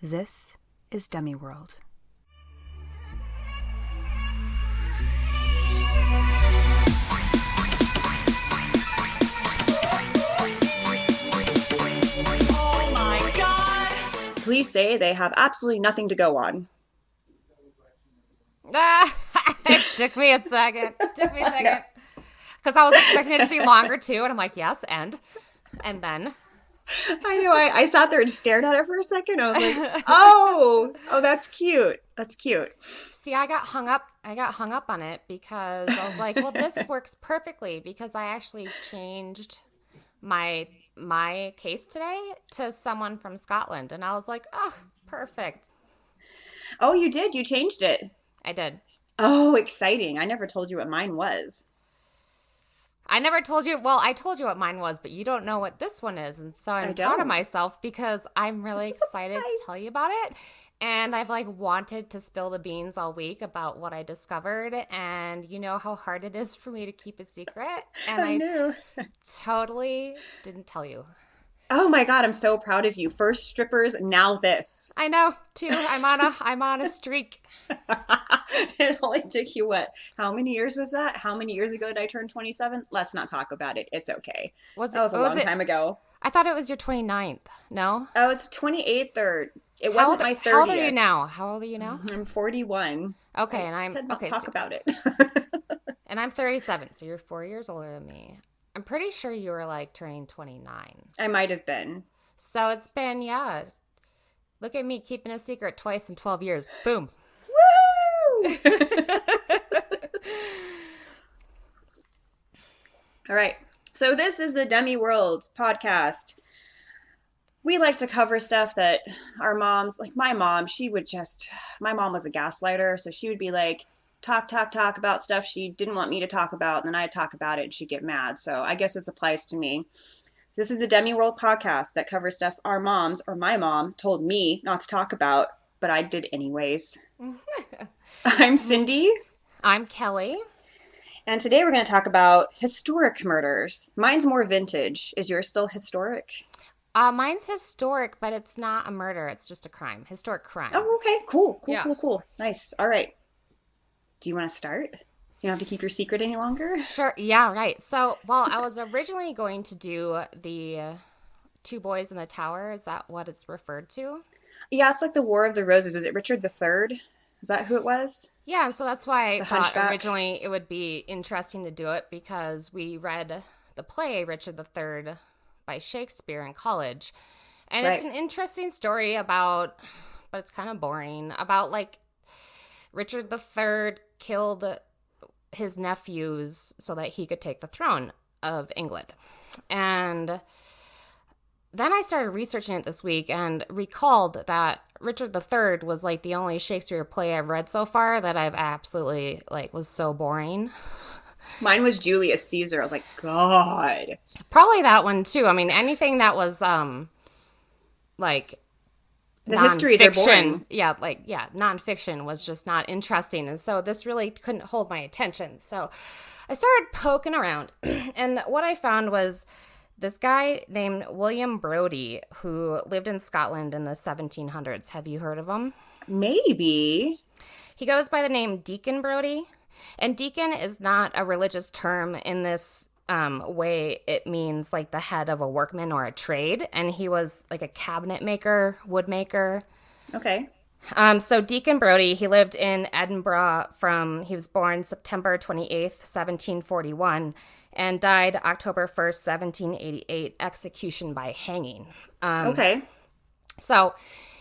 This is Demiworld. Oh my God! Police say they have absolutely nothing to go on. It took me a second. Because I was expecting it to be longer too, and I'm like, yes, and then. I know. I sat there and stared at it for a second. I was like, oh, that's cute. That's cute. See, I got hung up on it because I was like, well, this works perfectly because I actually changed my case today to someone from Scotland, and I was like, oh, perfect. Oh, you did? You changed it? I did. Oh, exciting. I never told you what mine was. I never told you. Well, I told you what mine was, but you don't know what this one is. And so I'm proud of myself because I'm really excited to tell you about it. And I've wanted to spill the beans all week about what I discovered. And you know how hard it is for me to keep a secret. And I totally didn't tell you. Oh my God, I'm so proud of you. First strippers, now this. I know, too. I'm on a streak. It only took you what? How many years was that? How many years ago did I turn 27? Let's not talk about it. It's okay. That was a long time ago. I thought it was your 29th. No? Oh, it's 28th or it wasn't my 30th. How old are you now? I'm 41. Okay, and I'm talk about it. And I'm 37, so you're 4 years older than me. I'm pretty sure you were turning 29. I might have been. So it's been, look at me keeping a secret twice in 12 years. Boom. Woo! All right. So this is the Demiworld podcast. We like to cover stuff that our moms, like my mom, my mom was a gaslighter. So she would be like, talk about stuff she didn't want me to talk about. And then I'd talk about it and she'd get mad. So I guess this applies to me. This is a Demiworld podcast that covers stuff our moms or my mom told me not to talk about, but I did anyways. I'm Cindy. I'm Kelly. And today we're going to talk about historic murders. Mine's more vintage. Is yours still historic? Mine's historic, but it's not a murder. It's just a crime. Historic crime. Oh, okay. Cool. Nice. All right. Do you want to start? You don't have to keep your secret any longer? Sure. Yeah, right. So, I was originally going to do the Two Boys in the Tower. Is that what it's referred to? Yeah, it's like the War of the Roses. Was it Richard III? Is that who it was? Yeah, and so that's why I thought Hunchback? Originally it would be interesting to do it because we read the play Richard III by Shakespeare in college. And It's an interesting story but it's kind of boring, about Richard III killed his nephews so that he could take the throne of England. And then I started researching it this week and recalled that Richard III was the only Shakespeare play I've read so far that I've absolutely was so boring. Mine was Julius Caesar. I was like, God. Probably that one too. I mean, anything that was the histories are boring. Nonfiction was just not interesting. And so this really couldn't hold my attention. So I started poking around. And what I found was this guy named William Brodie, who lived in Scotland in the 1700s. Have you heard of him? Maybe. He goes by the name Deacon Brodie. And deacon is not a religious term in this way. It means the head of a workman or a trade. And he was a cabinet maker, wood maker. Okay. So Deacon Brodie, he lived in Edinburgh he was born September 28th, 1741, and died October 1st, 1788, execution by hanging. Okay. So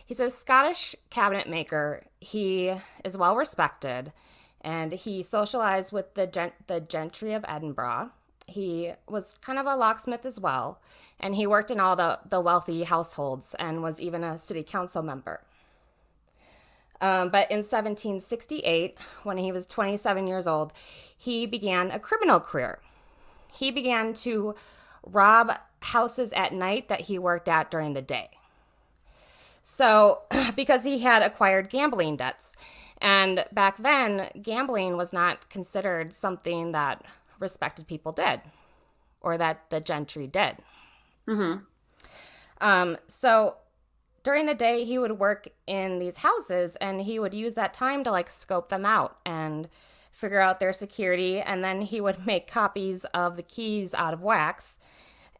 he's a Scottish cabinet maker. He is well respected, and he socialized with the gentry of Edinburgh. He was kind of a locksmith as well, and he worked in all the wealthy households and was even a city council member. But in 1768, when he was 27 years old, he began a criminal career. He began to rob houses at night that he worked at during the day. So, because he had acquired gambling debts. And back then, gambling was not considered something that respected people did, or that the gentry did. Mm-hmm. So during the day, he would work in these houses, and he would use that time to like scope them out and figure out their security. And then he would make copies of the keys out of wax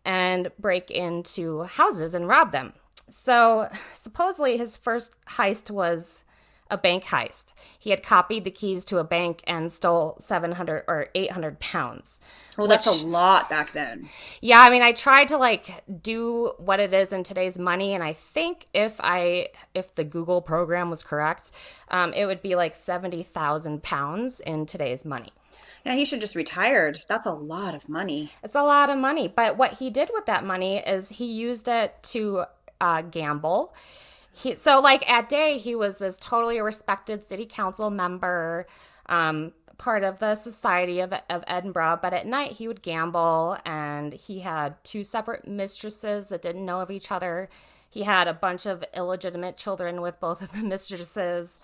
and break into houses and rob them. So supposedly his first heist was a bank heist. He had copied the keys to a bank and stole 700 or 800 pounds. Well, that's a lot back then. Yeah, I mean, I tried to like do what it is in today's money, and I think if the Google program was correct, it would be like 70,000 pounds in today's money. Yeah, he should just retired. That's a lot of money. It's a lot of money, but what he did with that money is he used it to gamble. So like at day, he was this totally respected city council member, part of the Society of Edinburgh, but at night he would gamble, and he had 2 separate mistresses that didn't know of each other. He had a bunch of illegitimate children with both of the mistresses.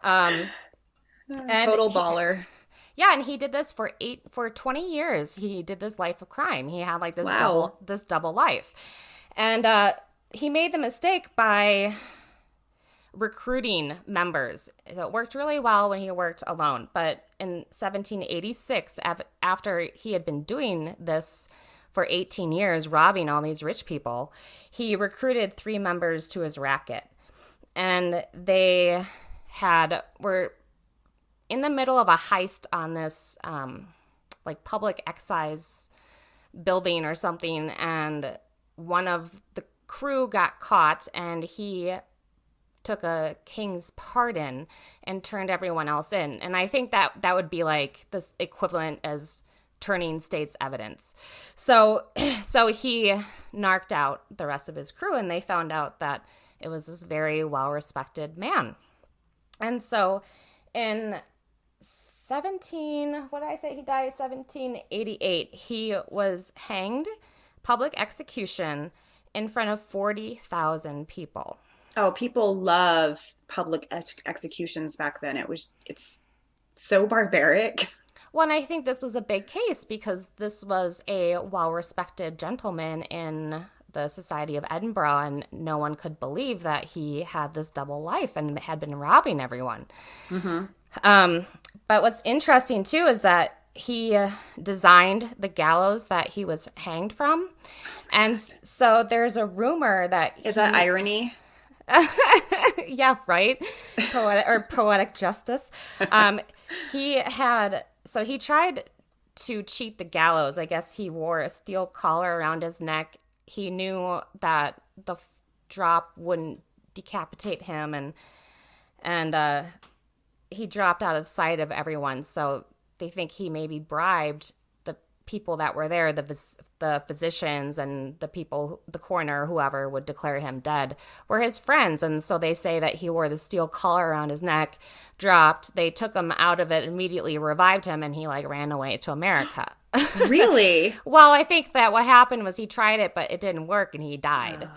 Total baller. Yeah, and he did this for 20 years. He did this life of crime. He had like this double life. And he made the mistake by recruiting members. So it worked really well when he worked alone. But in 1786, after he had been doing this for 18 years, robbing all these rich people, he recruited 3 members to his racket. And they were in the middle of a heist on this like public excise building or something, and one of the crew got caught, and he took a king's pardon and turned everyone else in. And I think that would be like this equivalent as turning state's evidence. So he narked out the rest of his crew, and they found out that it was this very well-respected man. And so in he died 1788. He was hanged, public execution, in front of 40,000 people. Oh, people love public executions back then. It's so barbaric. Well, and I think this was a big case because this was a well-respected gentleman in the Society of Edinburgh, and no one could believe that he had this double life and had been robbing everyone. Mm-hmm. But what's interesting, too, is that he designed the gallows that he was hanged from. And so there's a rumor that Is that irony? Yeah, right? Poetic justice. He tried to cheat the gallows. I guess he wore a steel collar around his neck. He knew that the drop wouldn't decapitate him, and he dropped out of sight of everyone. So they think he maybe bribed the people that were there, the physicians and the people, the coroner, whoever would declare him dead, were his friends. And so they say that he wore the steel collar around his neck, dropped. They took him out of it, immediately revived him, and he like ran away to America. Really? Well, I think that what happened was he tried it, but it didn't work, and he died.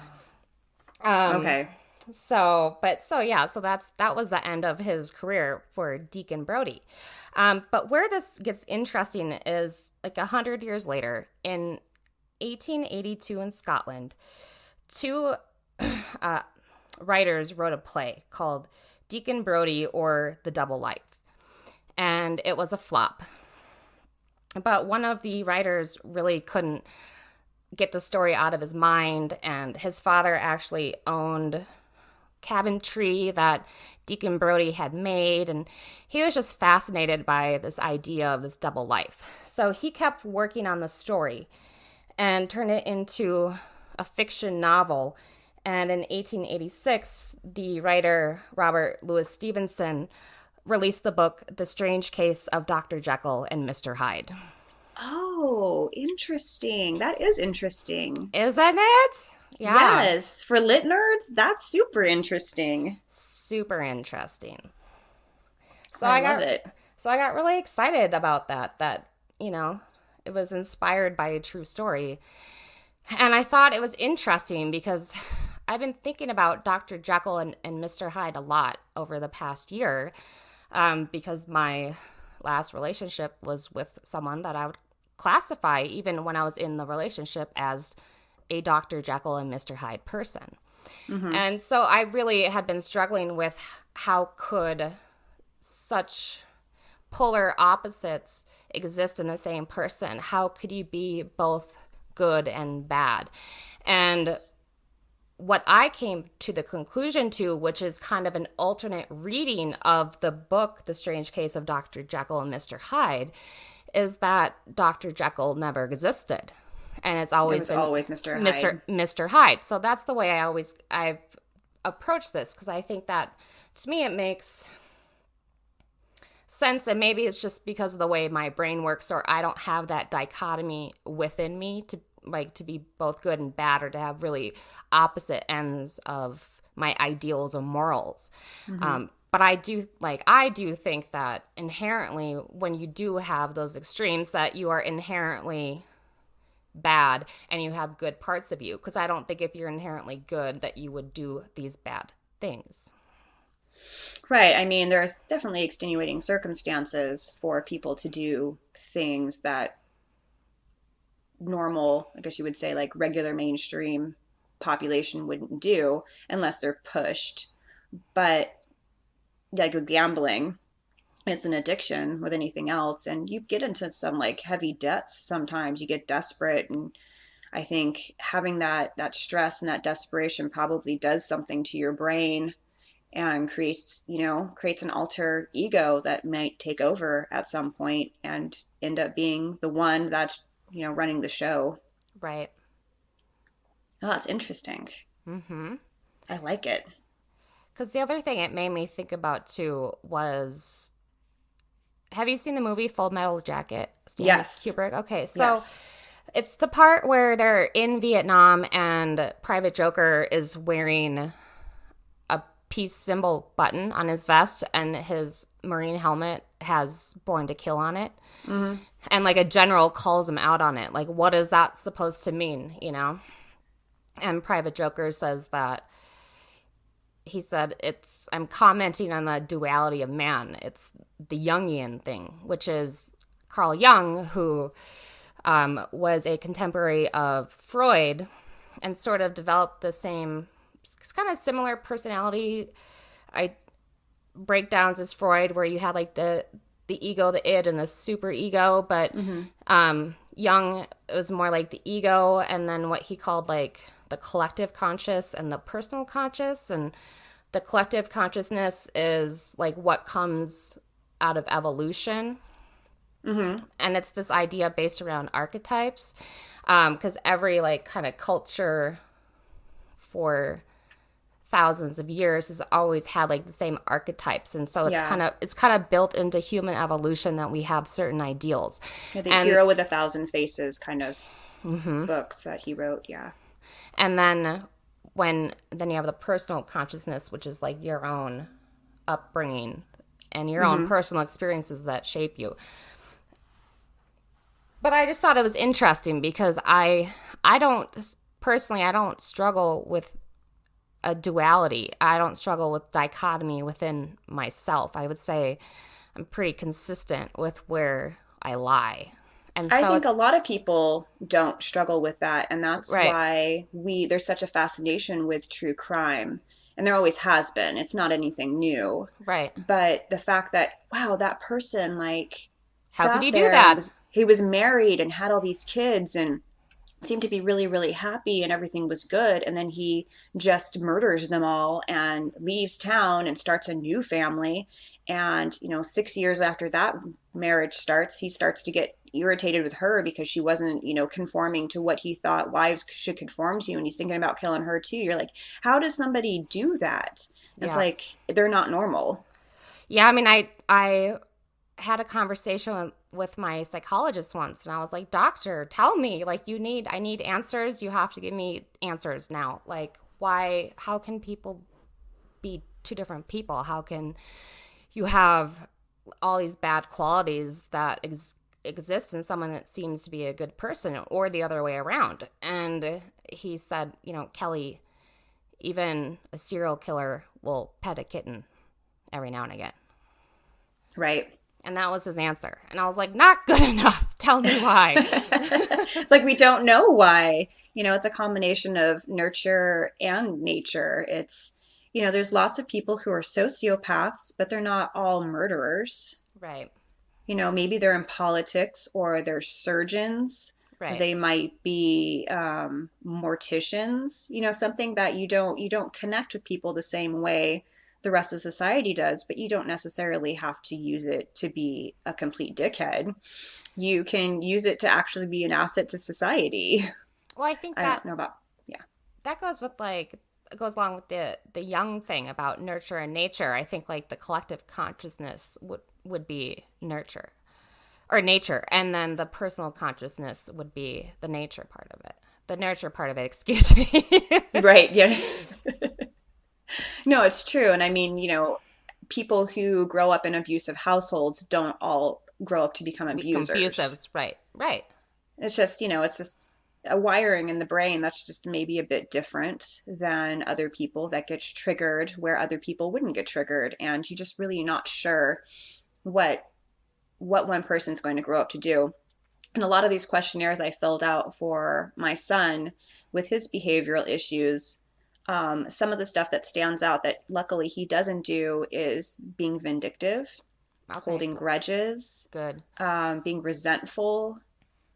Okay. So that was the end of his career for Deacon Brodie. But where this gets interesting is like 100 years later, in 1882 in Scotland, 2 writers wrote a play called Deacon Brodie or The Double Life, and it was a flop. But one of the writers really couldn't get the story out of his mind, and his father actually owned cabinetry that Deacon Brodie had made, and he was just fascinated by this idea of this double life. So he kept working on the story and turned it into a fiction novel. And in 1886, the writer Robert Louis Stevenson released the book The Strange Case of Dr. Jekyll and Mr. Hyde. Oh, interesting. That is interesting. Isn't it? Yeah. Yes. For lit nerds, that's super interesting. Super interesting. So I love it. So I got really excited about that, it was inspired by a true story. And I thought it was interesting because I've been thinking about Dr. Jekyll and Mr. Hyde a lot over the past year, because my last relationship was with someone that I would classify, even when I was in the relationship, as a Dr. Jekyll and Mr. Hyde person. And so I really had been struggling with how could such polar opposites exist in the same person? How could you be both good and bad? And what I came to the conclusion to, which is kind of an alternate reading of the book, The Strange Case of Dr. Jekyll and Mr. Hyde, is that Dr. Jekyll never existed. And it's always been always Mr. Hyde. Mr. Hyde. So that's the way I've approached this, because I think that, to me, it makes sense. And maybe it's just because of the way my brain works, or I don't have that dichotomy within me to be both good and bad, or to have really opposite ends of my ideals or morals. But I do think that inherently, when you do have those extremes, that you are inherently bad and you have good parts of you. Because I don't think if you're inherently good that you would do these bad things. Right. I mean, there's definitely extenuating circumstances for people to do things that normal, I guess you would say, like regular mainstream population wouldn't do unless they're pushed. But like with gambling, it's an addiction with anything else, and you get into some like heavy debts sometimes. You get desperate, and I think having that stress and that desperation probably does something to your brain and creates an alter ego that might take over at some point and end up being the one that's running the show. Right. Oh, that's interesting. I like it. Because the other thing it made me think about too was, have you seen the movie Full Metal Jacket? Yes. Kubrick. Okay, so it's the part where they're in Vietnam and Private Joker is wearing a peace symbol button on his vest, and his Marine helmet has Born to Kill on it. And like a general calls him out on it. Like, what is that supposed to mean, And Private Joker says that, he said, I'm commenting on the duality of man. It's the Jungian thing, which is Carl Jung, who was a contemporary of Freud and sort of developed the same kind of similar personality breakdowns as Freud, where you had like the ego, the id, and the super ego. But Jung was more like the ego, and then what he called like the collective conscious and the personal conscious. And the collective consciousness is like what comes out of evolution. And it's this idea based around archetypes, because every like kind of culture for thousands of years has always had like the same archetypes, and so it's kind of built into human evolution that we have certain ideals. The Hero with a Thousand Faces kind of books that he wrote. And then you have the personal consciousness, which is like your own upbringing and your own personal experiences that shape you. But I just thought it was interesting because I don't struggle with a duality. I don't struggle with dichotomy within myself. I would say I'm pretty consistent with where I lie. And so I think a lot of people don't struggle with that, and that's why there's such a fascination with true crime, and there always has been. It's not anything new. Right. But the fact that, wow, that person like how could you do that? He was married and had all these kids and seemed to be really, really happy and everything was good, and then he just murders them all and leaves town and starts a new family. And 6 years after that marriage starts, he starts to get irritated with her because she wasn't conforming to what he thought wives should conform to, and he's thinking about killing her too. You're like, how does somebody do that? It's like they're not normal. Yeah, I mean, I had a conversation with my psychologist once, and I was like, doctor, tell me, like, I need answers. You have to give me answers now. Like, how can people be two different people? How can you have all these bad qualities that exist in someone that seems to be a good person, or the other way around? And he said, Kelly, even a serial killer will pet a kitten every now and again. Right. And that was his answer. And I was like, not good enough. Tell me why. It's like we don't know why. It's a combination of nurture and nature. It's, there's lots of people who are sociopaths, but they're not all murderers. Right. Maybe they're in politics or they're surgeons. Right. They might be morticians, something that you don't connect with people the same way the rest of society does, but you don't necessarily have to use it to be a complete dickhead. You can use it to actually be an asset to society. Well, I think I don't know about, that goes with goes along with the young thing about nurture and nature. I think like the collective consciousness would be nurture or nature, and then the personal consciousness would be the nature part of it. The nurture part of it, excuse me. Right. Yeah. No, it's true. And I mean, people who grow up in abusive households don't all grow up to become abusers. Abusives, right. It's just, it's just a wiring in the brain that's just maybe a bit different than other people that gets triggered where other people wouldn't get triggered. And you're just really not sure what one person's going to grow up to do. And a lot of these questionnaires I filled out for my son with his behavioral issues, some of the stuff that stands out that luckily he doesn't do is being vindictive, holding grudges, being resentful,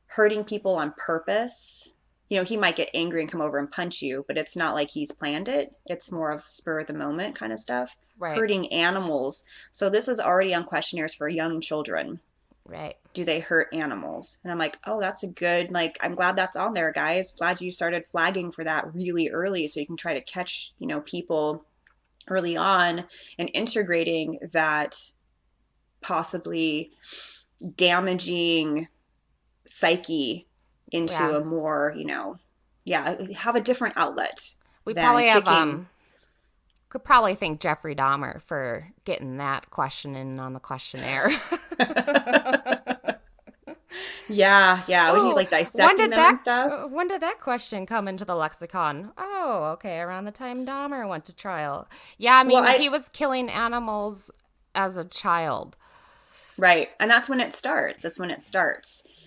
hurting people on purpose. He might get angry and come over and punch you, but it's not like he's planned it. It's more of spur of the moment kind of stuff. Right. Hurting animals. So this is already on questionnaires for young children. Right. Do they hurt animals? And I'm like, oh, that's a good, I'm glad that's on there, guys. Glad you started flagging for that really early so you can try to catch, people early on and integrating that possibly damaging psyche into a more, have a different outlet. We probably have, could probably thank Jeffrey Dahmer for getting that question in on the questionnaire. Yeah. Would he dissecting them and stuff? When did that question come into the lexicon? Oh, okay, around the time Dahmer went to trial. Yeah, I mean, he was killing animals as a child. Right, and that's when it starts.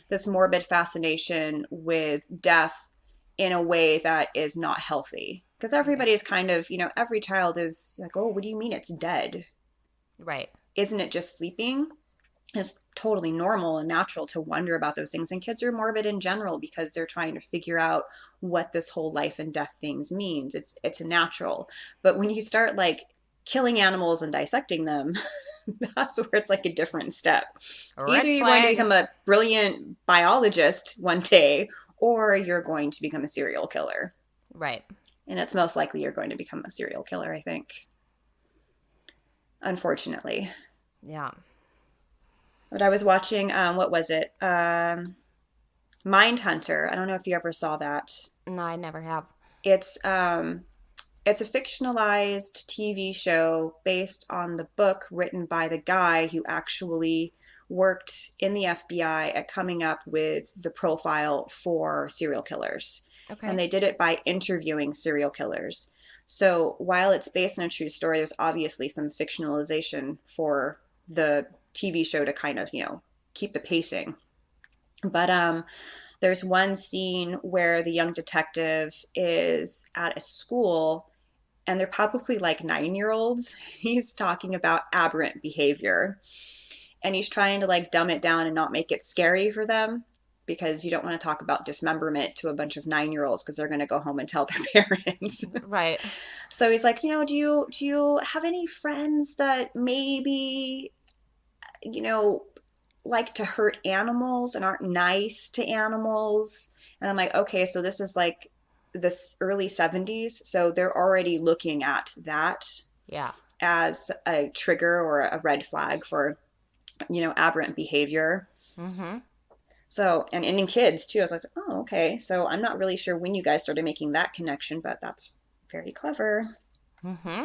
This morbid fascination with death in a way that is not healthy. Because everybody's kind of, every child is like, oh, what do you mean it's dead? Right. Isn't it just sleeping? It's totally normal and natural to wonder about those things. And kids are morbid in general because they're trying to figure out what this whole life and death things means. It's natural. But when you start killing animals and dissecting them, that's where it's a different step. Either you're going to become a brilliant biologist one day, or you're going to become a serial killer. Right. And it's most likely you're going to become a serial killer, I think. Unfortunately. Yeah. But I was watching, what was it? Mindhunter. I don't know if you ever saw that. No, I never have. It's a fictionalized TV show based on the book written by the guy who actually worked in the FBI at coming up with the profile for serial killers. Okay. And they did it by interviewing serial killers. So while it's based on a true story, there's obviously some fictionalization for the TV show to kind of, keep the pacing. But there's one scene where the young detective is at a school and they're probably 9-year-olds. He's talking about aberrant behavior and he's trying to dumb it down and not make it scary for them, because you don't want to talk about dismemberment to a bunch of 9-year-olds because they're going to go home and tell their parents. Right. So he's like, do you have any friends that maybe, like to hurt animals and aren't nice to animals? And I'm like, okay, so this is this early 70s. So they're already looking at that as a trigger or a red flag for, aberrant behavior. Mm-hmm. So, and in kids too, I was like, oh, okay. So I'm not really sure when you guys started making that connection, but that's very clever. Mm-hmm.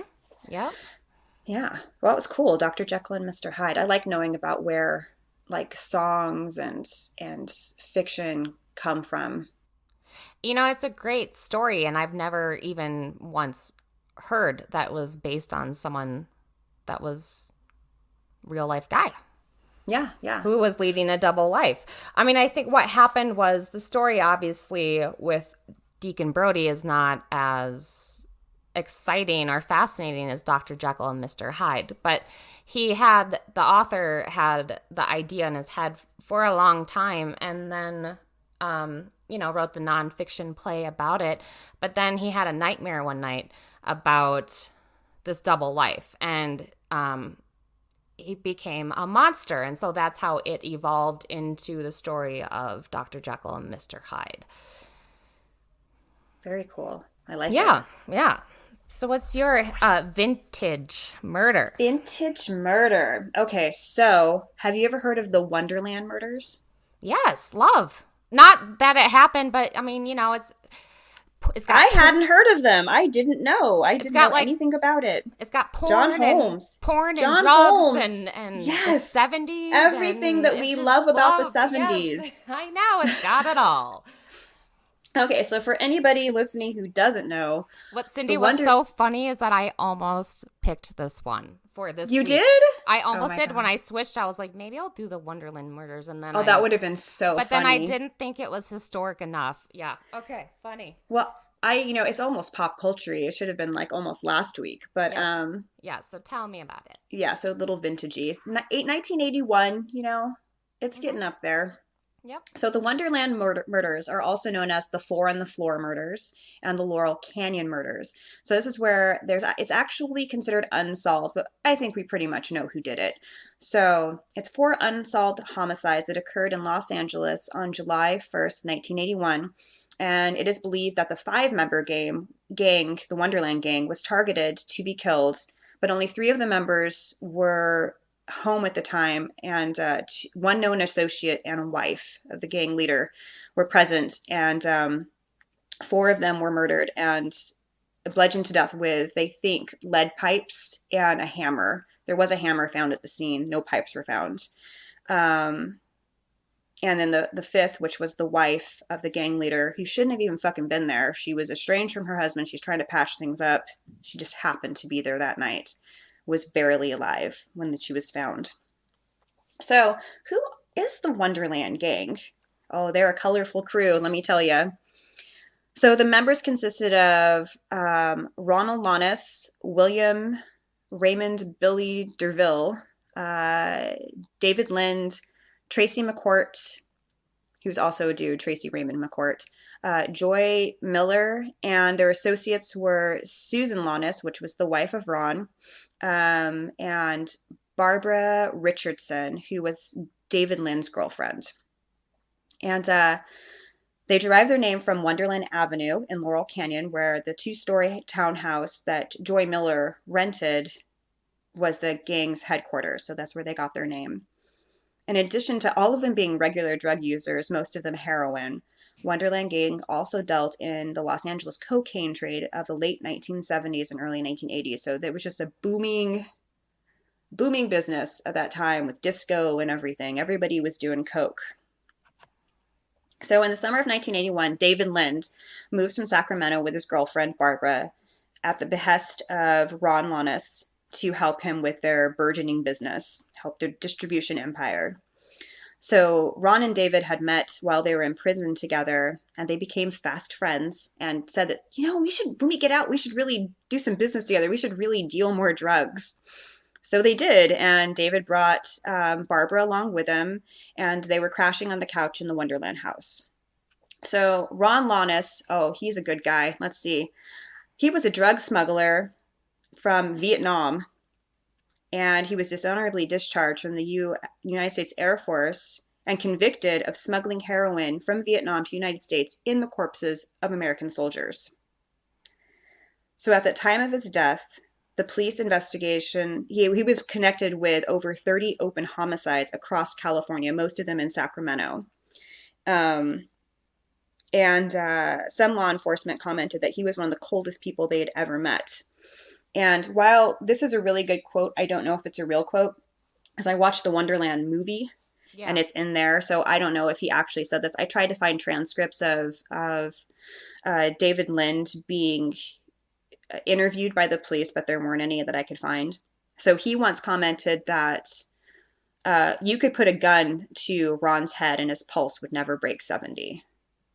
Yep. Yeah. Well, it was cool. Dr. Jekyll and Mr. Hyde. I like knowing about where songs and fiction come from. It's a great story, and I've never even once heard that was based on someone that was real life guy. Yeah. who was leading a double life. I mean, I think what happened was the story, obviously, with Deacon Brodie is not as exciting or fascinating as Dr. Jekyll and Mr. Hyde, but the author had the idea in his head for a long time, and then wrote the nonfiction play about it. But then he had a nightmare one night about this double life, and he became a monster. And so that's how it evolved into the story of Dr. Jekyll and Mr. Hyde. Very cool. I like it. Yeah. So what's your vintage murder? Vintage murder. Okay, so have you ever heard of the Wonderland murders? Yes, love. Not that it happened, but I mean, it's got. I hadn't heard of them. I didn't know. I didn't know anything about it. It's got porn John Holmes. and John drugs Holmes. and Yes. the 70s. Everything that we love about the 70s. Yes, I know. It's got it all. Okay, so for anybody listening who doesn't know, what Cindy was so funny is that I almost picked this one for this You week. did? I almost did. God. When I switched, I was like, maybe I'll do the Wonderland murders, and then that would have been so but funny. then I didn't think it was historic enough. Yeah. Okay. Funny. Well, it's almost pop culture. It should have been like almost last week, but yeah. So tell me about it. Yeah, so a little vintagey. 1981. It's getting up there. Yep. So the Wonderland murders are also known as the Four on the Floor murders and the Laurel Canyon murders. So this is where it's actually considered unsolved, but I think we pretty much know who did it. So it's 4 unsolved homicides that occurred in Los Angeles on July 1st, 1981. And it is believed that the 5-member gang, the Wonderland gang, was targeted to be killed, but only 3 of the members were home at the time, and 1 known associate and a wife of the gang leader were present, and 4 of them were murdered and bludgeoned to death with, they think, lead pipes and a hammer. There was a hammer found at the scene. No pipes were found. And then the 5th, which was the wife of the gang leader, who shouldn't have even fucking been there. She was estranged from her husband. She's trying to patch things up. She just happened to be there that night. Was barely alive when she was found. So, who is the Wonderland gang? Oh, they're a colorful crew, let me tell you. So, the members consisted of Ronald Lannis, William Raymond Billy Derville, David Lind, Tracy McCourt, he was also a dude, Tracy Raymond McCourt, Joy Miller, and their associates were Susan Lannis, which was the wife of Ron, and Barbara Richardson, who was David Lind's girlfriend. And they derived their name from Wonderland Avenue in Laurel Canyon, where the 2-story townhouse that Joy Miller rented was the gang's headquarters. So that's where they got their name. In addition to all of them being regular drug users, most of them heroin, Wonderland gang also dealt in the Los Angeles cocaine trade of the late 1970s and early 1980s. So there was just a booming business at that time with disco and everything. Everybody was doing coke. So in the summer of 1981, David Lind moves from Sacramento with his girlfriend, Barbara, at the behest of Ron Lannis to help him with their burgeoning business, help their distribution empire. So Ron and David had met while they were in prison together, and they became fast friends and said that, when we get out, we should really do some business together. We should really deal more drugs. So they did, and David brought Barbara along with him, and they were crashing on the couch in the Wonderland house. So Ron Lannis, he's a good guy. Let's see. He was a drug smuggler from Vietnam, and he was dishonorably discharged from the United States Air Force and convicted of smuggling heroin from Vietnam to the United States in the corpses of American soldiers. So at the time of his death, the police investigation, he was connected with over 30 open homicides across California, most of them in Sacramento. And some law enforcement commented that he was one of the coldest people they had ever met. And while this is a really good quote, I don't know if it's a real quote, because I watched the Wonderland movie, and it's in there, so I don't know if he actually said this. I tried to find transcripts of David Lind being interviewed by the police, but there weren't any that I could find. So he once commented that you could put a gun to Ron's head and his pulse would never break 70.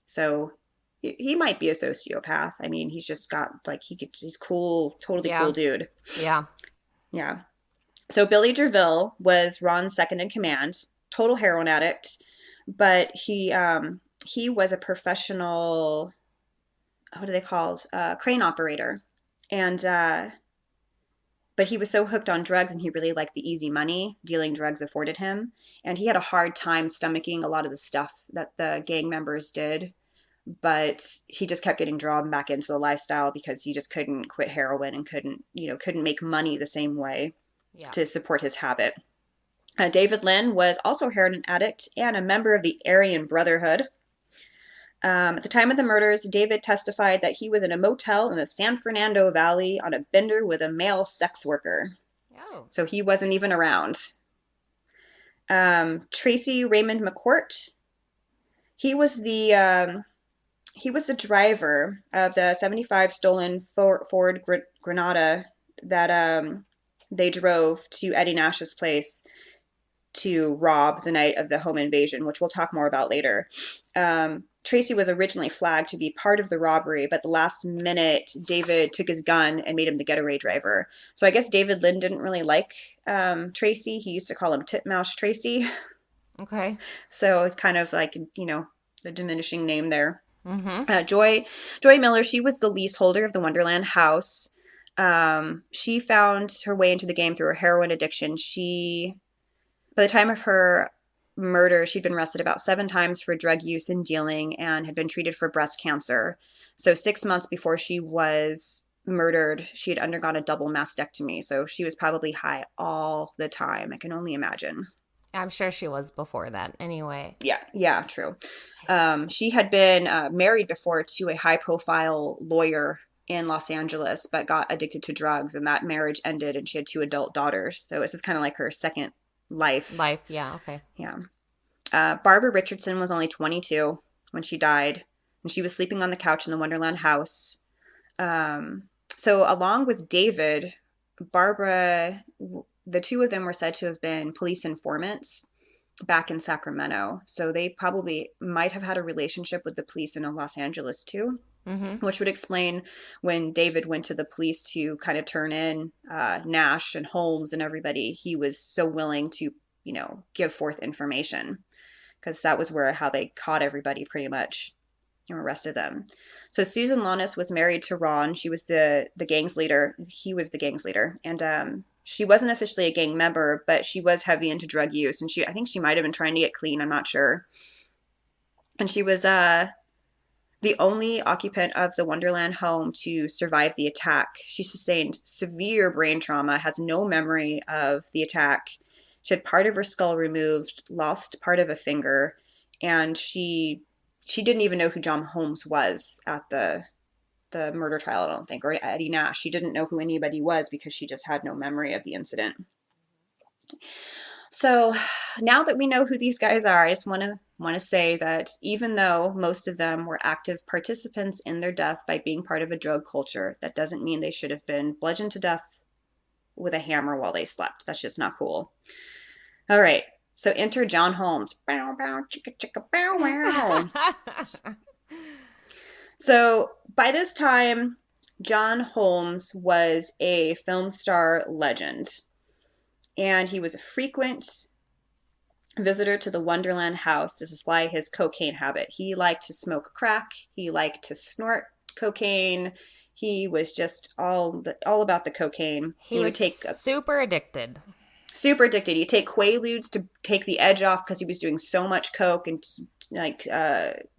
So he might be a sociopath. I mean, he's just got like he's cool, totally cool dude. Yeah. Yeah. So Billy Gerville was Ron's second in command, total heroin addict, but he was a professional, what are they called? Crane operator. And but he was so hooked on drugs and he really liked the easy money dealing drugs afforded him. And he had a hard time stomaching a lot of the stuff that the gang members did. But he just kept getting drawn back into the lifestyle because he just couldn't quit heroin and couldn't make money the same way to support his habit. David Lynn was also a heroin addict and a member of the Aryan Brotherhood. At the time of the murders, David testified that he was in a motel in the San Fernando Valley on a bender with a male sex worker. Oh. So he wasn't even around. Tracy Raymond McCourt, he was the driver of the 75 stolen Ford Granada that they drove to Eddie Nash's place to rob the night of the home invasion, which we'll talk more about later. Tracy was originally flagged to be part of the robbery, but the last minute, David took his gun and made him the getaway driver. So I guess David Lynn didn't really like Tracy. He used to call him Titmouse Tracy. Okay. So kind of like, the diminishing name there. Mm-hmm. Joy Miller, she was the leaseholder of the Wonderland house. She found her way into the game through her heroin addiction. By the time of her murder, she'd been arrested about 7 times for drug use and dealing and had been treated for breast cancer. So 6 months before she was murdered, she had undergone a double mastectomy. So she was probably high all the time. I can only imagine. I'm sure she was before that anyway. Yeah, true. She had been married before to a high-profile lawyer in Los Angeles, but got addicted to drugs, and that marriage ended, and she had 2 adult daughters. So this is kind of like her second life. Yeah, okay. Yeah. Barbara Richardson was only 22 when she died, and she was sleeping on the couch in the Wonderland house. So along with David, Barbara, the 2 of them were said to have been police informants back in Sacramento. So they probably might have had a relationship with the police in Los Angeles too, which would explain when David went to the police to kind of turn in Nash and Holmes and everybody, he was so willing to, give forth information, because that was how they caught everybody pretty much and arrested them. So Susan Lonis was married to Ron. She was the gang's leader. He was the gang's leader. And she wasn't officially a gang member, but she was heavy into drug use. And I think she might have been trying to get clean. I'm not sure. And she was the only occupant of the Wonderland home to survive the attack. She sustained severe brain trauma, has no memory of the attack. She had part of her skull removed, lost part of a finger, and she didn't even know who John Holmes was at the murder trial, I don't think, or Eddie Nash. She didn't know who anybody was because she just had no memory of the incident. So now that we know who these guys are, I just want to say that even though most of them were active participants in their death by being part of a drug culture, that doesn't mean they should have been bludgeoned to death with a hammer while they slept. That's just not cool. All right. So enter John Holmes. Bow, bow, chicka, chicka, bow, wow. So by this time, John Holmes was a film star legend, and he was a frequent visitor to the Wonderland house to supply his cocaine habit. He liked to smoke crack. He liked to snort cocaine. He was just all about the cocaine. He was super addicted. Super addicted. He'd take Quaaludes to take the edge off because he was doing so much coke and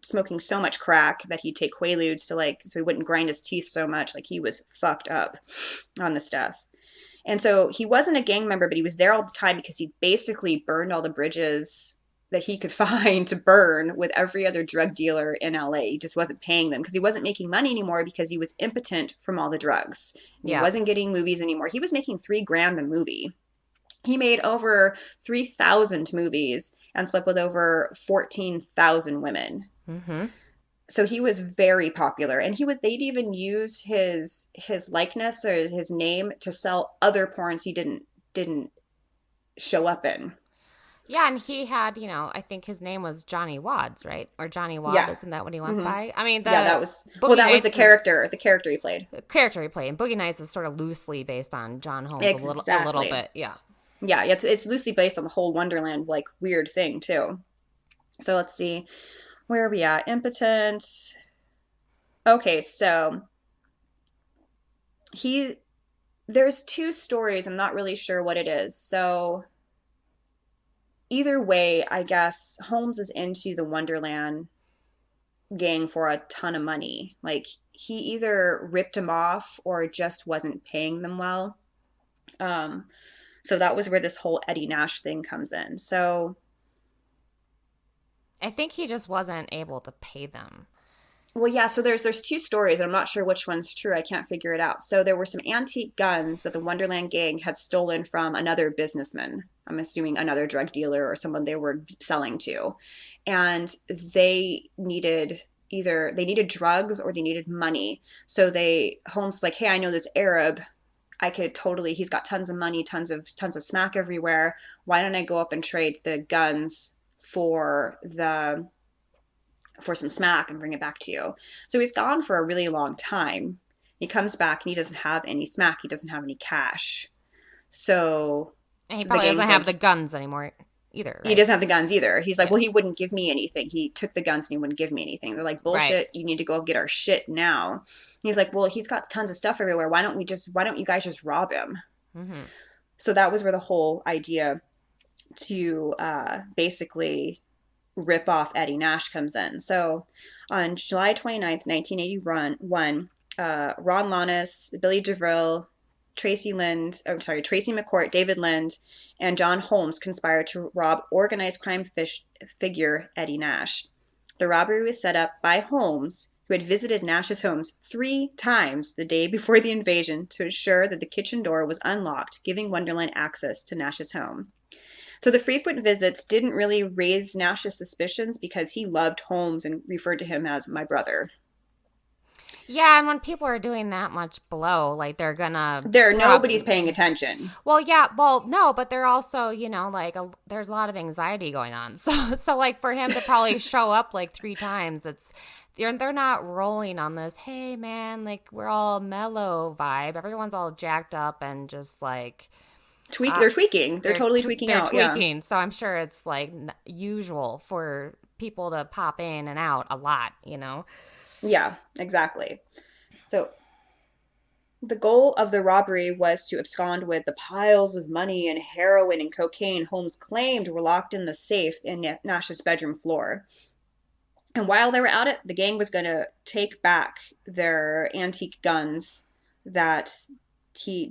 smoking so much crack that he'd take Quaaludes so he wouldn't grind his teeth so much. Like, he was fucked up on the stuff. And so he wasn't a gang member, but he was there all the time because he basically burned all the bridges that he could find to burn with every other drug dealer in LA. He just wasn't paying them because he wasn't making money anymore because he was impotent from all the drugs. He wasn't getting movies anymore. He was making $3,000 a movie. He made over 3,000 movies and slept with over 14,000 women. Mm-hmm. So he was very popular, and they'd even use his likeness or his name to sell other porns he didn't show up in. Yeah, and he had, I think his name was Johnny Wads, right? Or Johnny Wad, Yeah. isn't that what he went Hmm. by? I mean, Yeah, the that Boogie was Nights is the character he played. the character he played. And Boogie Nights is sort of loosely based on John Holmes a little Exactly. bit. Yeah. Yeah, it's loosely based on the whole Wonderland like weird thing too. So let's see, where are we at? Impotent. Okay, so he there's two stories. I'm not really sure what it is. So either way, I guess Holmes is into the Wonderland gang for a ton of money. Like he either ripped him off or just wasn't paying them well. Um, so that was where this whole Eddie Nash thing comes in. So I think he just wasn't able to pay them. well, yeah, so there's two stories, and I'm not sure which one's true. I can't figure it out. So there were some antique guns that the Wonderland gang had stolen from another businessman. I'm assuming another drug dealer or someone they were selling to. And they needed drugs or they needed money. So Holmes like, "Hey, I know this Arab. He's got tons of money, tons of smack everywhere. Why don't I go up and trade the guns for some smack and bring it back to you?" So he's gone for a really long time. He comes back and he doesn't have any smack. He doesn't have any cash. So And he the probably doesn't gang's have like, the guns anymore either, he right? doesn't have the guns either. He's like, Yeah. well, he wouldn't give me anything. He took the guns and he wouldn't give me anything. They're like, Right. bullshit. You need to go get our shit now. He's like, well, he's got tons of stuff everywhere. Why don't you guys just rob him? Mm-hmm. So that was where the whole idea to basically rip off Eddie Nash comes in. So on July 29th, 1981, Ron Launis, Billy DeVril, Tracy McCourt, David Lind, and John Holmes conspired to rob organized crime figure Eddie Nash. The robbery was set up by Holmes, who had visited Nash's homes 3 times the day before the invasion to ensure that the kitchen door was unlocked, giving Wonderland access to Nash's home. So the frequent visits didn't really raise Nash's suspicions because he loved Holmes and referred to him as my brother. Yeah, and when people are doing that much below, like they're gonna Nobody's paying attention. Well, yeah, well, no, but they're also, there's a lot of anxiety going on. So like for him to probably show up like 3 times, they're not rolling on this, hey man, like we're all mellow vibe. Everyone's all jacked up and just like They're tweaking. They're totally tweaking out. They're tweaking. Yeah. So I'm sure it's like usual for people to pop in and out a lot, Yeah, exactly. So the goal of the robbery was to abscond with the piles of money and heroin and cocaine Holmes claimed were locked in the safe in Nash's bedroom floor. And while they were at it, the gang was going to take back their antique guns that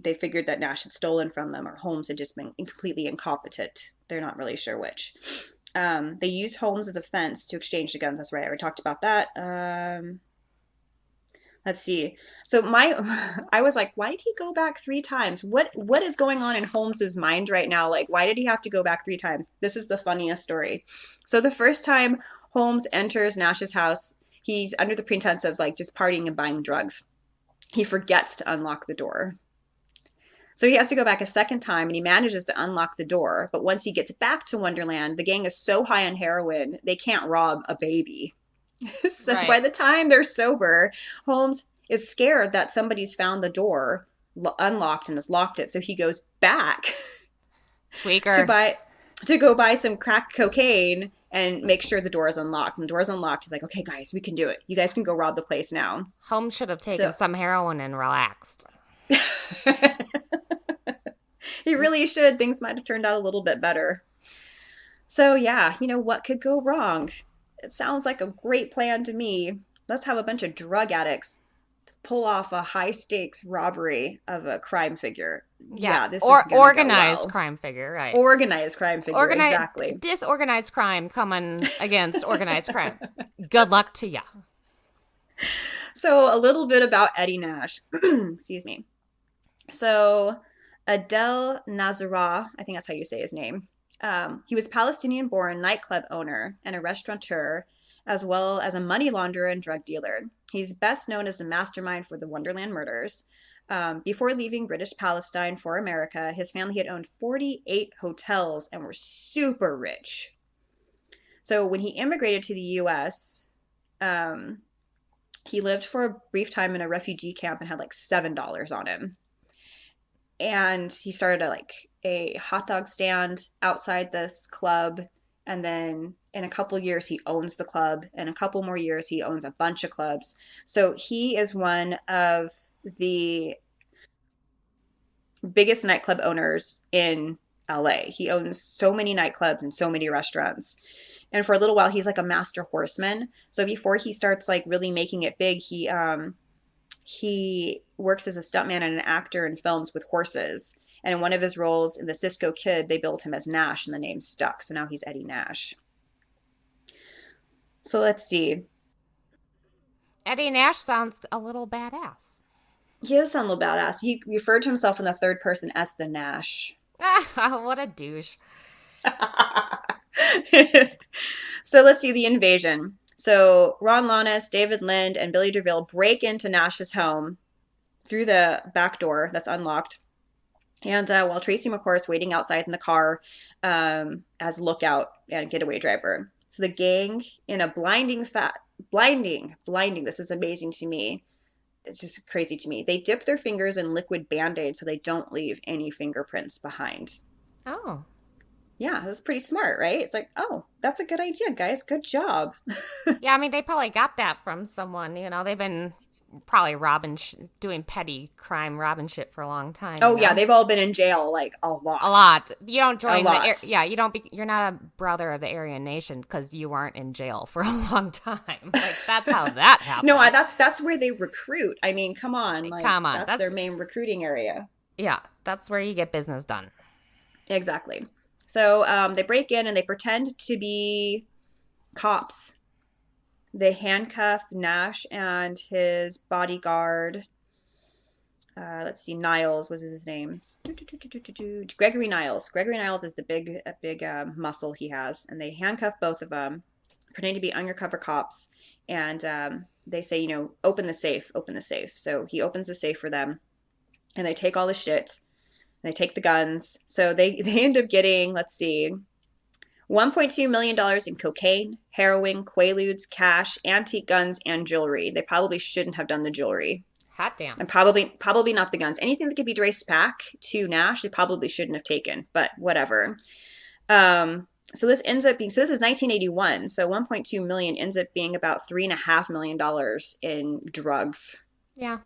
they figured that Nash had stolen from them, or Holmes had just been completely incompetent. They're not really sure which. They used Holmes as a fence to exchange the guns. That's right. I already talked about that. Let's see. So I was like, why did he go back 3 times? What is going on in Holmes's mind right now? Like, why did he have to go back 3 times? This is the funniest story. So the first time Holmes enters Nash's house, he's under the pretense of like just partying and buying drugs. He forgets to unlock the door. So he has to go back a second time and he manages to unlock the door. But once he gets back to Wonderland, the gang is so high on heroin, they can't rob a baby. So right. By the time they're sober, Holmes is scared that somebody's found the door unlocked and has locked it. So he goes back to go buy some crack cocaine and make sure the door is unlocked. When the door is unlocked, he's like, okay, guys, we can do it. You guys can go rob the place now. Holmes should have taken some heroin and relaxed. He really should. Things might have turned out a little bit better. So yeah, what could go wrong? It sounds like a great plan to me. Let's have a bunch of drug addicts pull off a high stakes robbery of a crime figure. Yeah, this is organized crime figure, right? Organized crime figure, exactly. Disorganized crime coming against organized crime. Good luck to ya. So a little bit about Eddie Nash. Excuse me. So Adel Nazarah, I think that's how you say his name. He was Palestinian-born nightclub owner and a restaurateur, as well as a money launderer and drug dealer. He's best known as the mastermind for the Wonderland murders. Before leaving British Palestine for America, his family had owned 48 hotels and were super rich. So when he immigrated to the U.S., he lived for a brief time in a refugee camp and had like $7 on him. And he started a hot dog stand outside this club. And then in a couple years, he owns the club. In a couple more years, he owns a bunch of clubs. So he is one of the biggest nightclub owners in LA. He owns so many nightclubs and so many restaurants. And for a little while, he's like a master horseman. So before he starts like really making it big, he works as a stuntman and an actor in films with horses. And in one of his roles in the Cisco Kid, they billed him as Nash and the name stuck. So now he's Eddie Nash. So let's see. Eddie Nash sounds a little badass. He does sound a little badass. He referred to himself in the third person as the Nash. What a douche. So let's see the invasion. So Ron Launis, David Lind, and Billy DeVille break into Nash's home through the back door that's unlocked. And while Tracy McCourt's waiting outside in the car as lookout and getaway driver. So the gang, in a blinding, this is amazing to me. It's just crazy to me. They dip their fingers in liquid Band-Aid so they don't leave any fingerprints behind. Oh. Yeah, that's pretty smart, right? It's like, oh, that's a good idea, guys. Good job. Yeah, I mean, they probably got that from someone. You know, they've been probably doing petty crime, robbing shit for a long time. Oh, yeah, they've all been in jail, like, a lot. A lot. You don't join You're not a brother of the Aryan Nation because you weren't in jail for a long time. Like, that's how that happened. No, that's where they recruit. I mean, come on. Like, come on. That's their main recruiting area. Yeah, that's where you get business done. Exactly. So they break in and they pretend to be cops. They handcuff Nash and his bodyguard. Let's see, Niles. What was his name? Gregory Niles. Gregory Niles is the big muscle he has. And they handcuff both of them, pretending to be undercover cops. And they say, open the safe, open the safe. So he opens the safe for them. And they take all the shit. They take the guns. So they end up getting, let's see, $1.2 million in cocaine, heroin, quaaludes, cash, antique guns, and jewelry. They probably shouldn't have done the jewelry. Hot damn. And probably not the guns. Anything that could be traced back to Nash, they probably shouldn't have taken, but whatever. So this is 1981. So 1.2 million ends up being about $3.5 million in drugs. Yeah.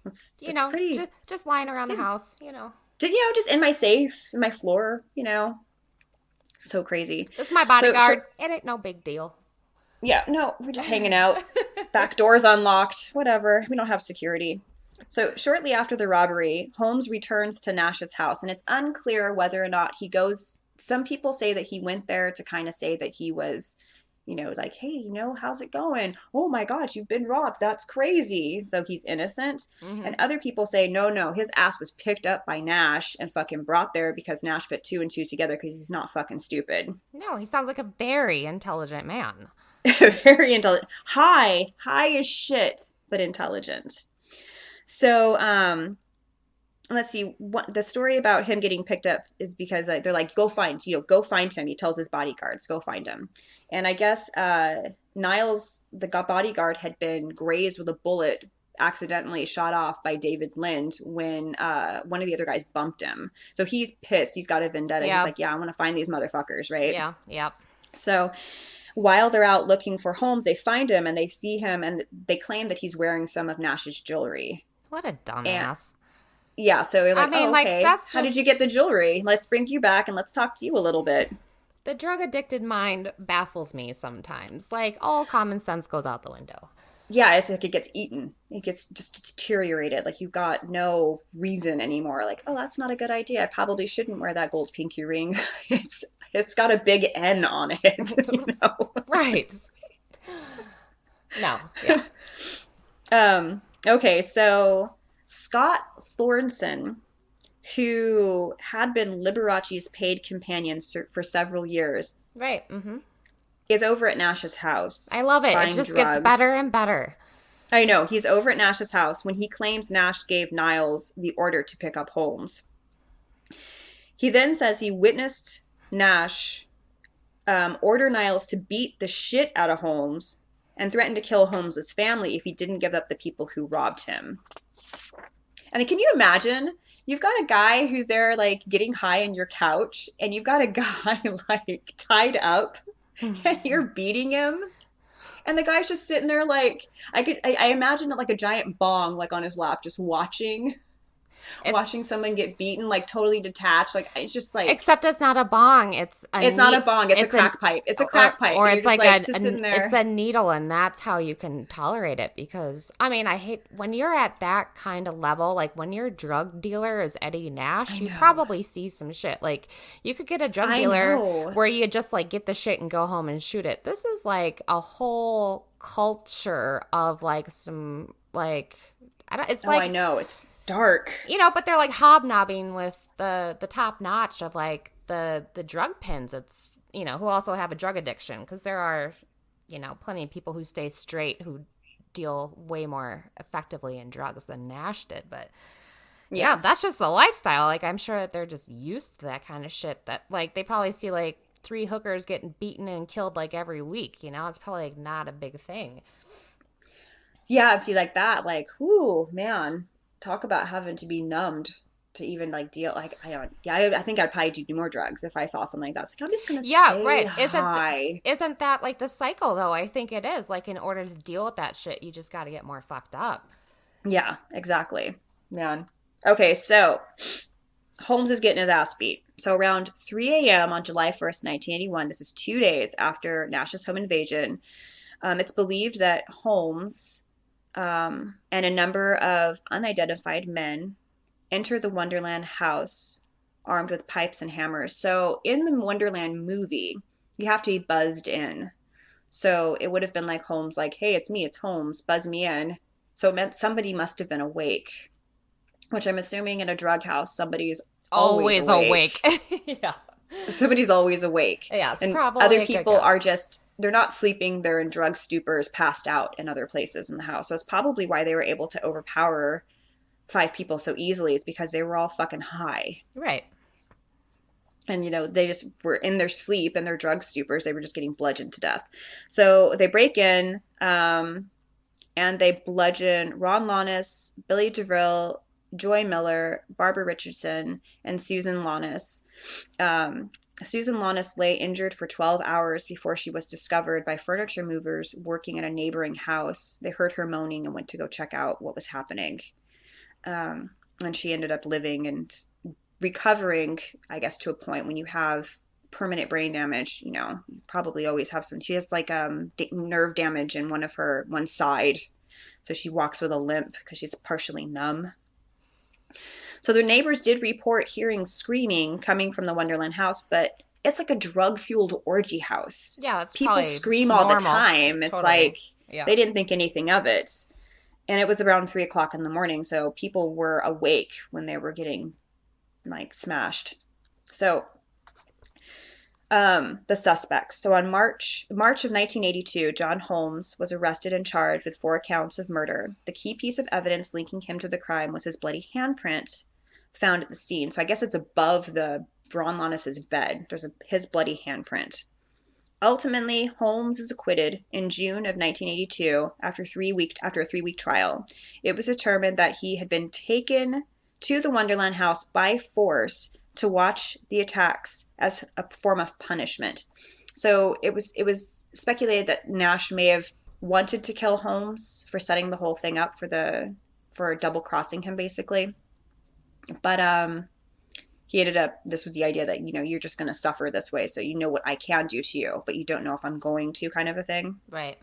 That's pretty... just lying around the house, Just in my safe, in my floor, So crazy. This is my bodyguard. It ain't no big deal. Yeah, no, we're just hanging out. Back door's unlocked. Whatever. We don't have security. So shortly after the robbery, Holmes returns to Nash's house, and it's unclear whether or not he goes... Some people say that he went there to kind of say that he was... like, hey, how's it going? Oh my God, you've been robbed. That's crazy. So he's innocent. Mm-hmm. And other people say, no, his ass was picked up by Nash and fucking brought there because Nash put 2 and 2 together because he's not fucking stupid. No, he sounds like a very intelligent man. Very intelligent. High as shit, but intelligent. So, let's see. The story about him getting picked up is because they're like, go find him. He tells his bodyguards, go find him. And I guess Niles, the bodyguard, had been grazed with a bullet accidentally shot off by David Lind when one of the other guys bumped him. So he's pissed. He's got a vendetta. Yep. He's like, yeah, I want to find these motherfuckers, right? Yeah, yep. So while they're out looking for Holmes, they find him and they see him and they claim that he's wearing some of Nash's jewelry. What a dumbass. Yeah, so you're like, okay, how did you get the jewelry? Let's bring you back and let's talk to you a little bit. The drug-addicted mind baffles me sometimes. Like, all common sense goes out the window. Yeah, it's like it gets eaten. It gets just deteriorated. Like, you've got no reason anymore. Like, oh, that's not a good idea. I probably shouldn't wear that gold pinky ring. It's got a big N on it, Right. No, yeah. Okay, so... Scott Thornton, who had been Liberace's paid companion for several years, right, mm-hmm. is over at Nash's house. I love it. It just gets better and better. I know. He's over at Nash's house when he claims Nash gave Niles the order to pick up Holmes. He then says he witnessed Nash order Niles to beat the shit out of Holmes and threatened to kill Holmes's family if he didn't give up the people who robbed him. And can you imagine? You've got a guy who's there, like, getting high on your couch, and you've got a guy, like, tied up, and you're beating him. And the guy's just sitting there, like, I imagine it like a giant bong, like, on his lap, just watching someone get beaten, like, totally detached. Like, it's just like, except it's not a bong. It's not a bong. It's a crack pipe. It's a crack pipe. Or and it's you're like, just sitting there. it's a needle, and that's how you can tolerate it. Because I mean, I hate when you're at that kind of level. Like when your drug dealer is Eddie Nash, you probably see some shit. Like you could get a drug dealer where you just like get the shit and go home and shoot it. This is like a whole culture of like some like it's like, I know it's dark, but they're like hobnobbing with the top notch of like the drug pins. It's who also have a drug addiction, because there are plenty of people who stay straight who deal way more effectively in drugs than Nash did. But yeah, that's just the lifestyle. Like I'm sure that they're just used to that kind of shit, that like they probably see like 3 hookers getting beaten and killed like every week. It's probably like not a big thing. Yeah, see, like that, like, whoo, man, talk about having to be numbed to even like deal. Like, I think I'd probably do more drugs if I saw something like that. So I'm just gonna stay high. Isn't that like the cycle though? I think it is. Like in order to deal with that shit, you just got to get more fucked up. Yeah, exactly, man. Okay, so Holmes is getting his ass beat. So around 3 a.m. on July 1st, 1981, this is 2 days after Nash's home invasion, it's believed that Holmes and a number of unidentified men entered the Wonderland house armed with pipes and hammers. So in the Wonderland movie, you have to be buzzed in. So it would have been like Holmes, like, hey, it's me, it's Holmes, buzz me in. So it meant somebody must have been awake, which I'm assuming in a drug house, somebody's always awake. Yeah. Somebody's always awake. Yeah, it's and probably other people are just, they're not sleeping, they're in drug stupors, passed out in other places in the house. So it's probably why they were able to overpower 5 people so easily, is because they were all fucking high. Right. And, they just were in their sleep and their drug stupors. They were just getting bludgeoned to death. So they break in and they bludgeon Ron Launis, Billy DeVril, Joy Miller, Barbara Richardson, and Susan Launis. Susan Launis lay injured for 12 hours before she was discovered by furniture movers working in a neighboring house. They heard her moaning and went to go check out what was happening. And she ended up living and recovering, I guess, to a point when you have permanent brain damage, you probably always have some. She has like nerve damage in one side. So she walks with a limp because she's partially numb. So their neighbors did report hearing screaming coming from the Wonderland house, but it's like a drug-fueled orgy house. Yeah, that's people scream all the time. It's like they didn't think anything of it. And it was around 3 o'clock in the morning, so people were awake when they were getting like smashed. So the suspects. So on March of 1982, John Holmes was arrested and charged with 4 counts of murder. The key piece of evidence linking him to the crime was his bloody handprint found at the scene. So I guess it's above the Ron Launis's bed. There's his bloody handprint. Ultimately, Holmes is acquitted in June of 1982 after a 3-week trial. It was determined that he had been taken to the Wonderland house by force to watch the attacks as a form of punishment. So it was speculated that Nash may have wanted to kill Holmes for setting the whole thing up for double crossing him, basically. But he ended up, this was the idea that, you're just going to suffer this way. So you know what I can do to you, but you don't know if I'm going to, kind of a thing. Right.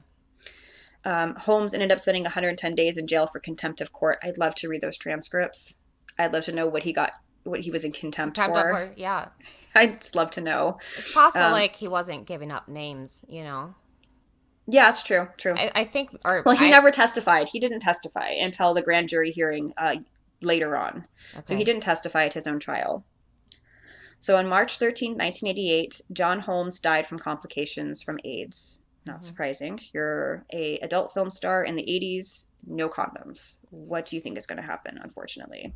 Holmes ended up spending 110 days in jail for contempt of court. I'd love to read those transcripts. I'd love to know what he was in contempt for. Yeah. I'd just love to know. It's possible, like, he wasn't giving up names, Yeah, it's true. I think, he never testified. He didn't testify until the grand jury hearing later on. Okay. So he didn't testify at his own trial. So on March 13, 1988, John Holmes died from complications from AIDS. Not surprising. You're a adult film star in the 80s, no condoms. What do you think is going to happen, unfortunately?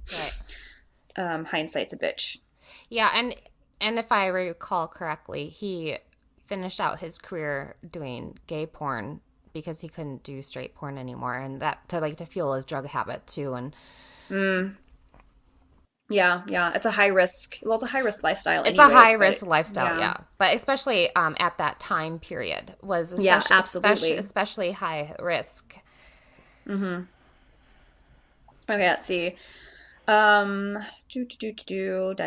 Right. Hindsight's a bitch. Yeah, and if I recall correctly, he finished out his career doing gay porn because he couldn't do straight porn anymore, and that to fuel his drug habit too. And Yeah, yeah. It's a high risk. Well, it's a high risk lifestyle it's a anyways, high but risk lifestyle, yeah. yeah. But especially at that time period was Yeah, absolutely. especially high risk. Okay, let's see. Died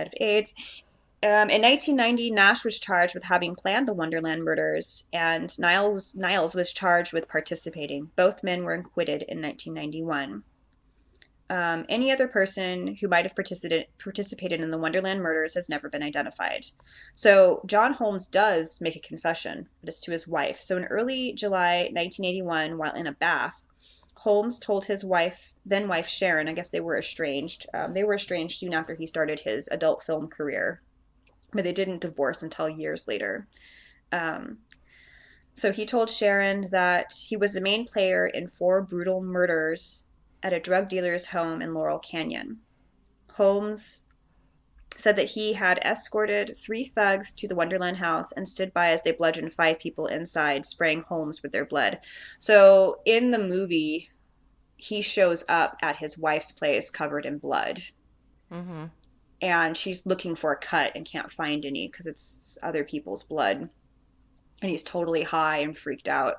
of AIDS. In 1990, Nash was charged with having planned the Wonderland murders, and Niles was charged with participating. Both men were acquitted in 1991. Any other person who might have participated in the Wonderland murders has never been identified. So John Holmes does make a confession, but it's to his wife. So in early July 1981, while in a bath, Holmes told his then wife Sharon, I guess they were estranged. They were estranged soon after he started his adult film career, but they didn't divorce until years later. So he told Sharon that he was the main player in 4 brutal murders at a drug dealer's home in Laurel Canyon. Holmes said that he had escorted 3 thugs to the Wonderland house and stood by as they bludgeoned 5 people inside, spraying Holmes with their blood. So in the movie, he shows up at his wife's place covered in blood. Mm-hmm. And she's looking for a cut and can't find any because it's other people's blood. And he's totally high and freaked out.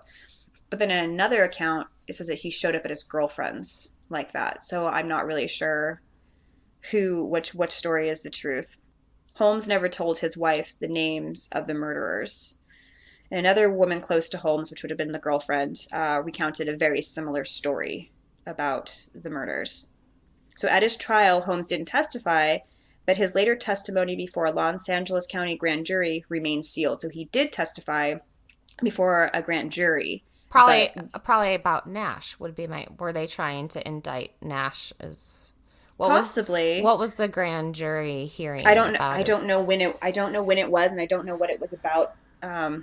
But then in another account, it says that he showed up at his girlfriend's like that. So I'm not really sure which story is the truth. Holmes never told his wife the names of the murderers. And another woman close to Holmes, which would have been the girlfriend, recounted a very similar story about the murders. So at his trial, Holmes didn't testify, but his later testimony before a Los Angeles County grand jury remained sealed. So he did testify before a grand jury. Probably about Nash would be were they trying to indict Nash as possibly. What was the grand jury hearing? I don't know when it was, and I don't know what it was about. I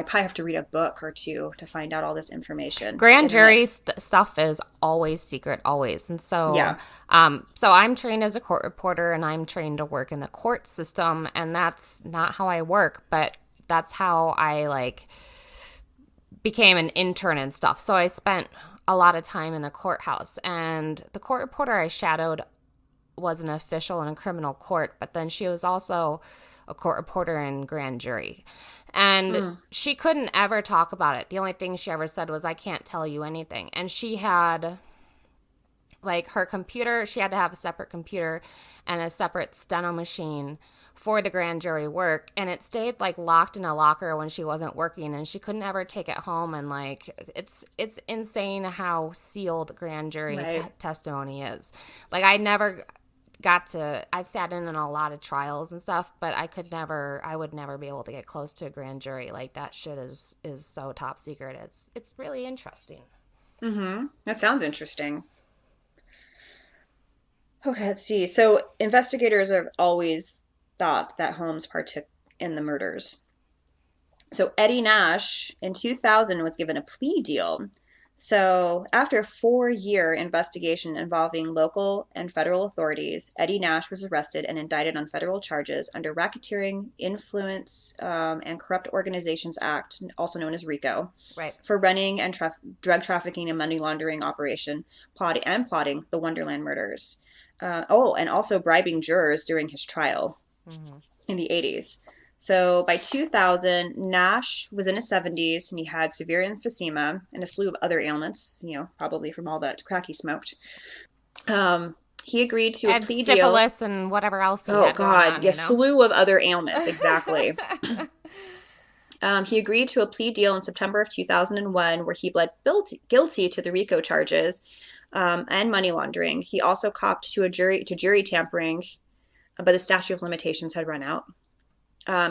probably have to read a book or two to find out all this information. Grand jury stuff is always secret, always. And so, yeah. So I'm trained as a court reporter, and I'm trained to work in the court system, and that's not how I work, but that's how I became an intern and stuff. So I spent a lot of time in the courthouse, and the court reporter I shadowed was an official in a criminal court, but then she was also a court reporter in grand jury. And she couldn't ever talk about it. The only thing she ever said was, I can't tell you anything. And she had, her computer, she had to have a separate computer and a separate steno machine for the grand jury work. And it stayed, locked in a locker when she wasn't working. And she couldn't ever take it home. And, it's insane how sealed grand jury testimony is. I never I've sat in a lot of trials and stuff, but I would never be able to get close to a grand jury. That shit is so top secret. It's really interesting. Mm-hmm. That sounds interesting. Okay, let's see. So investigators have always thought that Holmes partook in the murders. So Eddie Nash in 2000 was given a plea deal. So after a 4-year investigation involving local and federal authorities, Eddie Nash was arrested and indicted on federal charges under Racketeering, Influence, and Corrupt Organizations Act, also known as RICO, right, for running and drug trafficking and money laundering operation, plotting the Wonderland murders. And also bribing jurors during his trial in the 80s. So by 2000, Nash was in his 70s, and he had severe emphysema and a slew of other ailments, probably from all that crack he smoked. He agreed to a plea deal. Syphilis and whatever else he had going on, a slew of other ailments, exactly. He agreed to a plea deal in September of 2001, where he pled guilty to the RICO charges and money laundering. He also copped to jury tampering, but the statute of limitations had run out.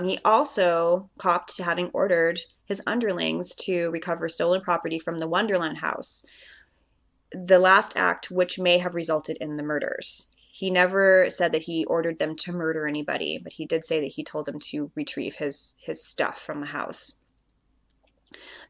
He also copped to having ordered his underlings to recover stolen property from the Wonderland house, the last act which may have resulted in the murders. He never said that he ordered them to murder anybody, but he did say that he told them to retrieve his stuff from the house.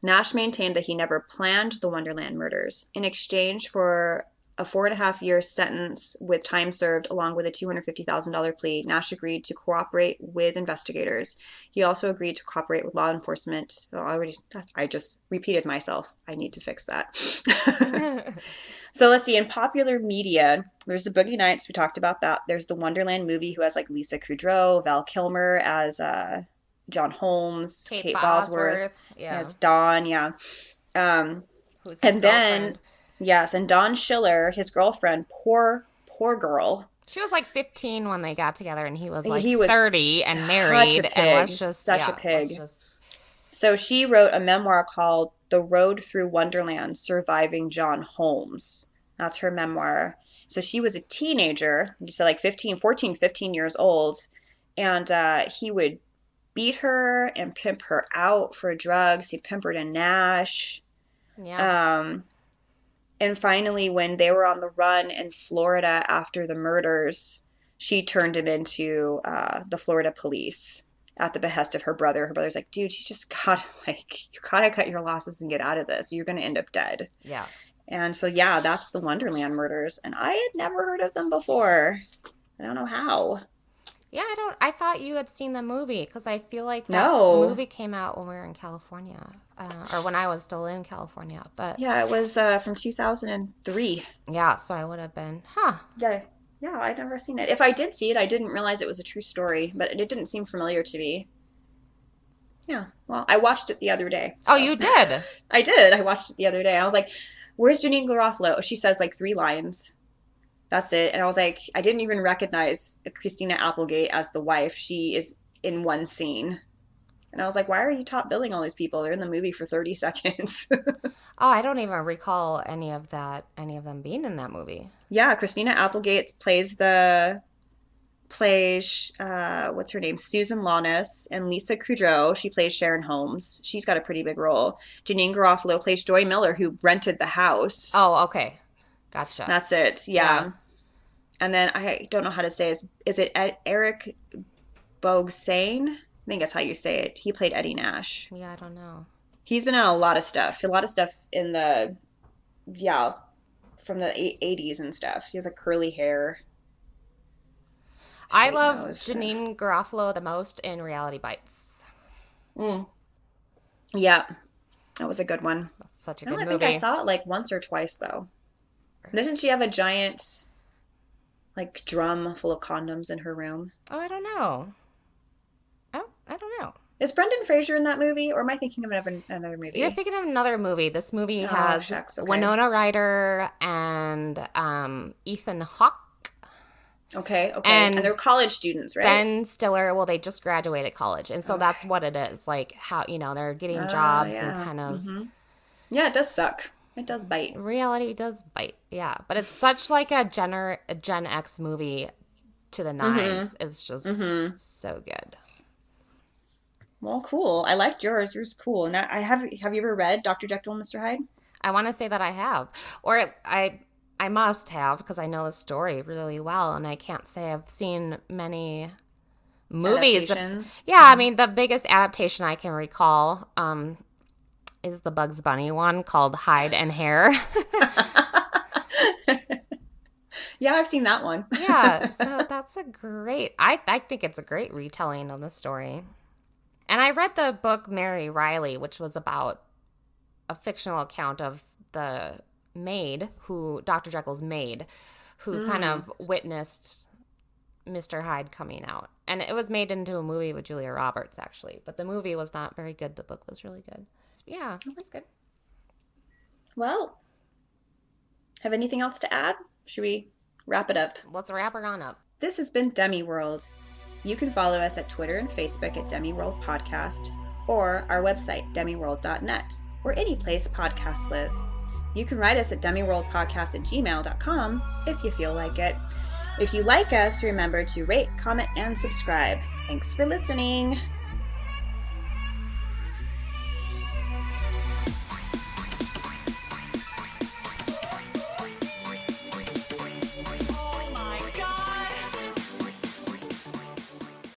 Nash maintained that he never planned the Wonderland murders. In exchange for a 4.5-year sentence with time served along with a $250,000 plea, Nash agreed to cooperate with investigators. He also agreed to cooperate with law enforcement. I just repeated myself. I need to fix that. So let's see. In popular media, there's the Boogie Nights. We talked about that. There's the Wonderland movie who has like Lisa Kudrow, Val Kilmer as John Holmes, Kate Bosworth as Dawn. Yeah. Who's his girlfriend. Yes, and Dawn Schiller, his girlfriend, poor girl. She was like 15 when they got together, and he was like 30 and married. And was just such a pig. So she wrote a memoir called The Road Through Wonderland, Surviving John Holmes. That's her memoir. So she was a teenager, you said like 15 years old, and he would beat her and pimp her out for drugs. He pimped her to Nash. Yeah. And finally, when they were on the run in Florida after the murders, she turned him into the Florida police at the behest of her brother. Her brother's like, dude, you gotta cut your losses and get out of this. You're gonna end up dead. Yeah. And so, yeah, that's the Wonderland murders. And I had never heard of them before. I don't know how. Yeah, I thought you had seen the movie because I feel like that movie came out when we were in California, or when I was still in California. But yeah, it was from 2003. Yeah, so I would have been, Yeah, I'd never seen it. If I did see it, I didn't realize it was a true story, but it didn't seem familiar to me. Yeah, well, I watched it the other day. Oh, you did? I did. I watched it the other day. I was like, where's Janine Garofalo? She says like 3 lines. That's it. And I was like, I didn't even recognize Christina Applegate as the wife. She is in one scene. And I was like, why are you top billing all these people? They're in the movie for 30 seconds. Oh, I don't even recall any of them being in that movie. Yeah, Christina Applegate plays what's her name? Susan Lawless, and Lisa Kudrow. She plays Sharon Holmes. She's got a pretty big role. Janine Garofalo plays Joy Miller, who rented the house. Oh, okay. Gotcha. That's it. Yeah. And then I don't know how to say it. Is it Eric Bogsane? I think that's how you say it. He played Eddie Nash. Yeah, I don't know. He's been in a lot of stuff. In the, from the 80s and stuff. He has like curly hair. I love Janine Garofalo the most in Reality Bites. Yeah, that was a good one. That's such a good movie. I think I saw it like once or twice though. Doesn't she have a giant like drum full of condoms in her room? Oh, I don't know. I don't know. Is Brendan Fraser in that movie, or am I thinking of another movie? You're thinking of another movie. This movie has Winona Ryder and Ethan Hawke. Okay. And they're college students, right? Ben Stiller, well, they just graduated college, and so that's what it is. Like how, they're getting jobs and kind of... Mm-hmm. Yeah, it does suck. It does bite. Reality does bite, yeah. But it's such like a Gen X movie to the nines. Mm-hmm. It's just so good. Well, cool. I liked yours. Yours cool. Now, have you ever read Dr. Jekyll and Mr. Hyde? I want to say that I have. Or I must have, because I know the story really well, and I can't say I've seen many movies. Adaptations. Yeah, I mean, the biggest adaptation I can recall is the Bugs Bunny one called Hide and Hair. Yeah, I've seen that one. Yeah, so that's I think it's a great retelling of the story. And I read the book Mary Riley, which was about a fictional account of the maid, Dr. Jekyll's maid, who kind of witnessed Mr. Hyde coming out. And it was made into a movie with Julia Roberts, actually. But the movie was not very good. The book was really good. Yeah, that's good. Well, have anything else to add? Should we wrap it up? Let's wrap her on up. This has been Demiworld. You can follow us at Twitter and Facebook at Demiworld Podcast, or our website, demiworld.net, or any place podcasts live. You can write us at demiworldpodcast@gmail.com if you feel like it. If you like us, remember to rate, comment, and subscribe. Thanks for listening.